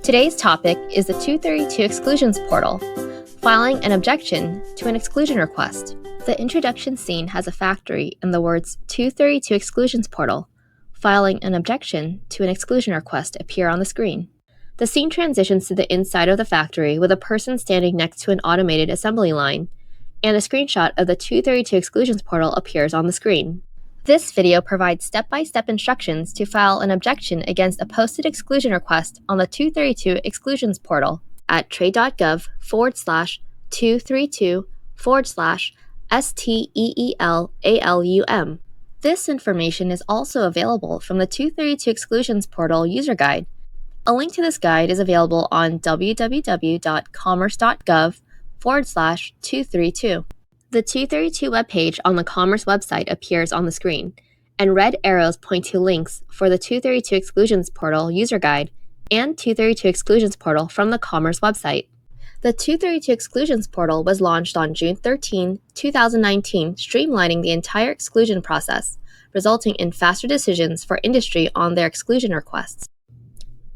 Today's topic is the 232 Exclusions Portal, filing an objection to an exclusion request. The introduction scene has a factory and the words 232 Exclusions Portal, filing an objection to an exclusion request appear on the screen. The scene transitions to the inside of the factory with a person standing next to an automated assembly line, and a screenshot of the 232 Exclusions Portal appears on the screen. This video provides step-by-step instructions to file an objection against a posted exclusion request on the 232 Exclusions Portal at trade.gov/232/STEELALUM. This information is also available from the 232 Exclusions Portal user guide. A link to this guide is available on www.commerce.gov/232. The 232 webpage on the Commerce website appears on the screen, and red arrows point to links for the 232 Exclusions Portal user guide and 232 Exclusions Portal from the Commerce website. The 232 Exclusions Portal was launched on June 13, 2019, streamlining the entire exclusion process, resulting in faster decisions for industry on their exclusion requests.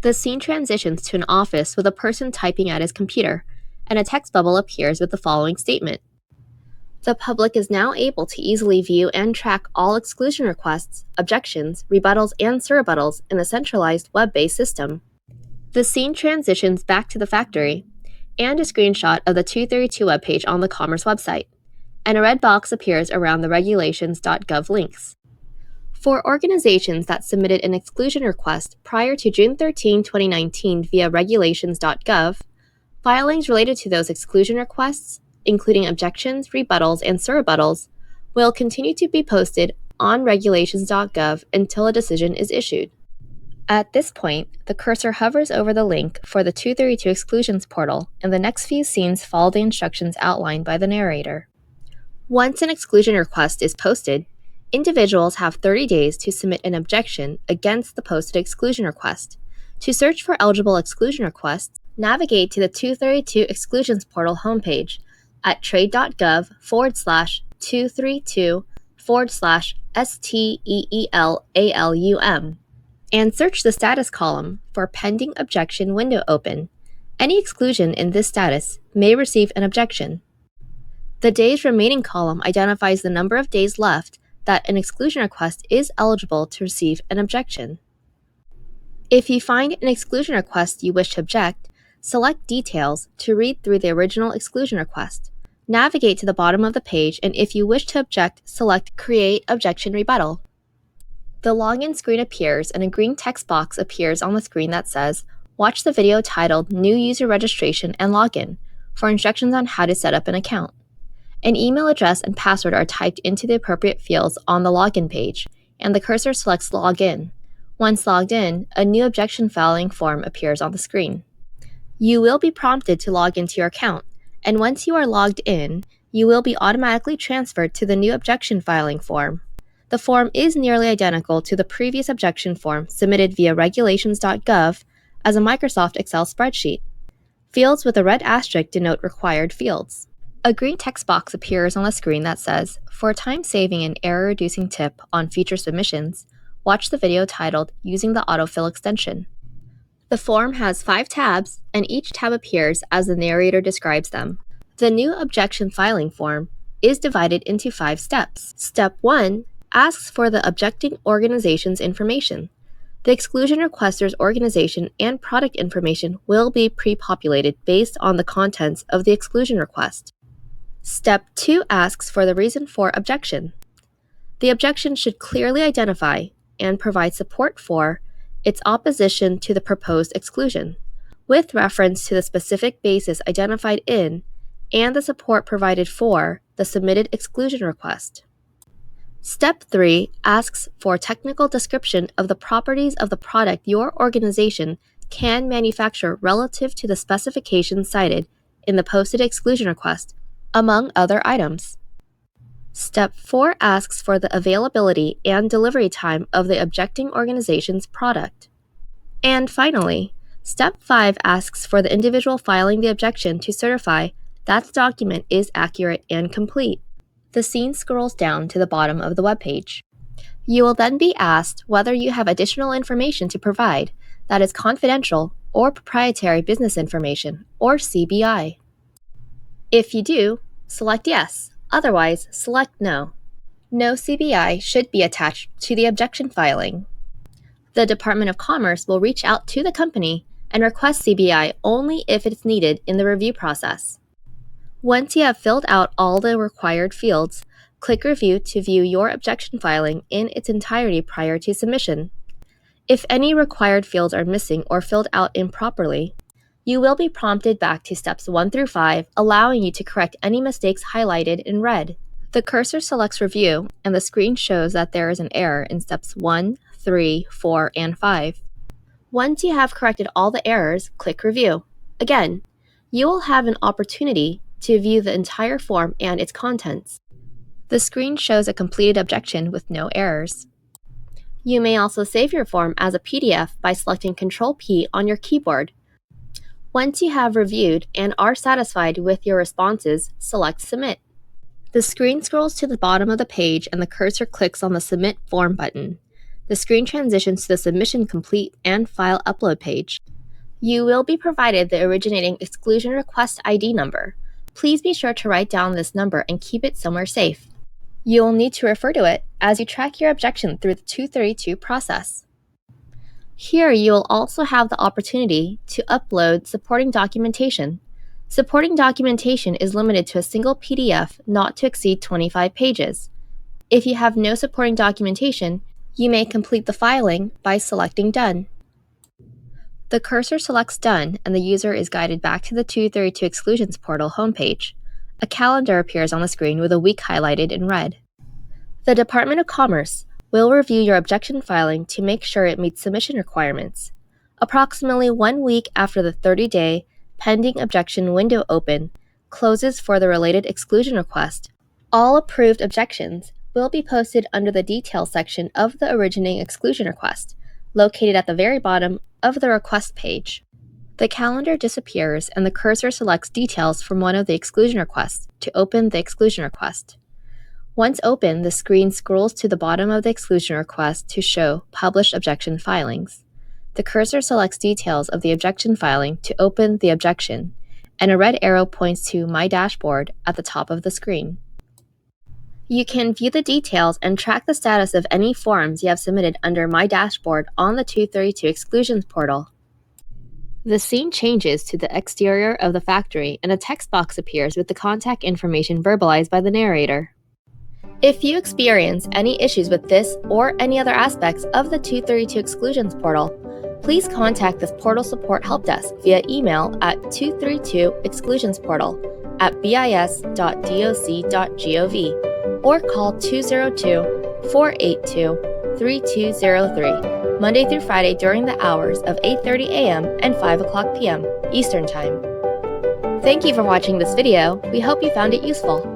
The scene transitions to an office with a person typing at his computer, and a text bubble appears with the following statement. The public is now able to easily view and track all exclusion requests, objections, rebuttals, and surrebuttals in a centralized web-based system. The scene transitions back to the factory, and a screenshot of the 232 webpage on the Commerce website, and a red box appears around the regulations.gov links. For organizations that submitted an exclusion request prior to June 13, 2019 via regulations.gov, filings related to those exclusion requests, including objections, rebuttals, and surrebuttals, will continue to be posted on regulations.gov until a decision is issued. At this point, the cursor hovers over the link for the 232 Exclusions Portal, and the next few scenes follow the instructions outlined by the narrator. Once an exclusion request is posted, individuals have 30 days to submit an objection against the posted exclusion request. To search for eligible exclusion requests, navigate to the 232 Exclusions Portal homepage at trade.gov/232/STEELALUM and search the status column for pending objection window open. Any exclusion in this status may receive an objection. The days remaining column identifies the number of days left that an exclusion request is eligible to receive an objection. If you find an exclusion request you wish to object, select Details to read through the original exclusion request. Navigate to the bottom of the page, and if you wish to object, select Create Objection Rebuttal. The login screen appears, and a green text box appears on the screen that says, "Watch the video titled New User Registration and Login" for instructions on how to set up an account. An email address and password are typed into the appropriate fields on the login page, and the cursor selects Login. Once logged in, a new objection filing form appears on the screen. You will be prompted to log into your account, and once you are logged in, you will be automatically transferred to the new objection filing form. The form is nearly identical to the previous objection form submitted via regulations.gov as a Microsoft Excel spreadsheet. Fields with a red asterisk denote required fields. A green text box appears on the screen that says, "For time-saving and error-reducing tip on future submissions, watch the video titled Using the Autofill Extension." The form has 5 tabs, and each tab appears as the narrator describes them. The new objection filing form is divided into 5 steps. Step 1 asks for the objecting organization's information. The exclusion requester's organization and product information will be pre-populated based on the contents of the exclusion request. Step 2 asks for the reason for objection. The objection should clearly identify and provide support for its opposition to the proposed exclusion, with reference to the specific basis identified in and the support provided for the submitted exclusion request. Step 3 asks for technical description of the properties of the product your organization can manufacture relative to the specifications cited in the posted exclusion request, among other items. Step 4 asks for the availability and delivery time of the objecting organization's product. And finally, Step 5 asks for the individual filing the objection to certify that the document is accurate and complete. The scene scrolls down to the bottom of the webpage. You will then be asked whether you have additional information to provide that is confidential or proprietary business information, or CBI? If you do, select Yes. Otherwise, select No. No CBI should be attached to the objection filing. The Department of Commerce will reach out to the company and request CBI only if it's needed in the review process. Once you have filled out all the required fields, click Review to view your objection filing in its entirety prior to submission. If any required fields are missing or filled out improperly, you will be prompted back to steps 1 through 5, allowing you to correct any mistakes highlighted in red. The cursor selects Review, and the screen shows that there is an error in steps 1, 3, 4, and 5. Once you have corrected all the errors, click Review. Again, you will have an opportunity to view the entire form and its contents. The screen shows a completed objection with no errors. You may also save your form as a PDF by selecting Ctrl-P on your keyboard. Once you have reviewed and are satisfied with your responses, select Submit. The screen scrolls to the bottom of the page and the cursor clicks on the Submit Form button. The screen transitions to the Submission Complete and File Upload page. You will be provided the originating exclusion request ID number. Please be sure to write down this number and keep it somewhere safe. You will need to refer to it as you track your objection through the 232 process. Here you will also have the opportunity to upload supporting documentation. Supporting documentation is limited to a single PDF not to exceed 25 pages. If you have no supporting documentation, you may complete the filing by selecting Done. The cursor selects Done and the user is guided back to the 232 Exclusions Portal homepage. A calendar appears on the screen with a week highlighted in red. The Department of Commerce will review your objection filing to make sure it meets submission requirements. Approximately 1 week after the 30-day pending objection window open closes for the related exclusion request, all approved objections will be posted under the Details section of the originating exclusion request, located at the very bottom of the request page. The calendar disappears and the cursor selects Details from one of the exclusion requests to open the exclusion request. Once open, the screen scrolls to the bottom of the exclusion request to show Published Objection Filings. The cursor selects Details of the objection filing to open the objection, and a red arrow points to My Dashboard at the top of the screen. You can view the details and track the status of any forms you have submitted under My Dashboard on the 232 Exclusions portal. The scene changes to the exterior of the factory and a text box appears with the contact information verbalized by the narrator. If you experience any issues with this or any other aspects of the 232 Exclusions portal, please contact the Portal Support Help Desk via email at 232exclusionsportal@bis.doc.gov or call 202-482-3203, Monday through Friday during the hours of 8:30 a.m. and 5 o'clock p.m. Eastern Time. Thank you for watching this video. We hope you found it useful.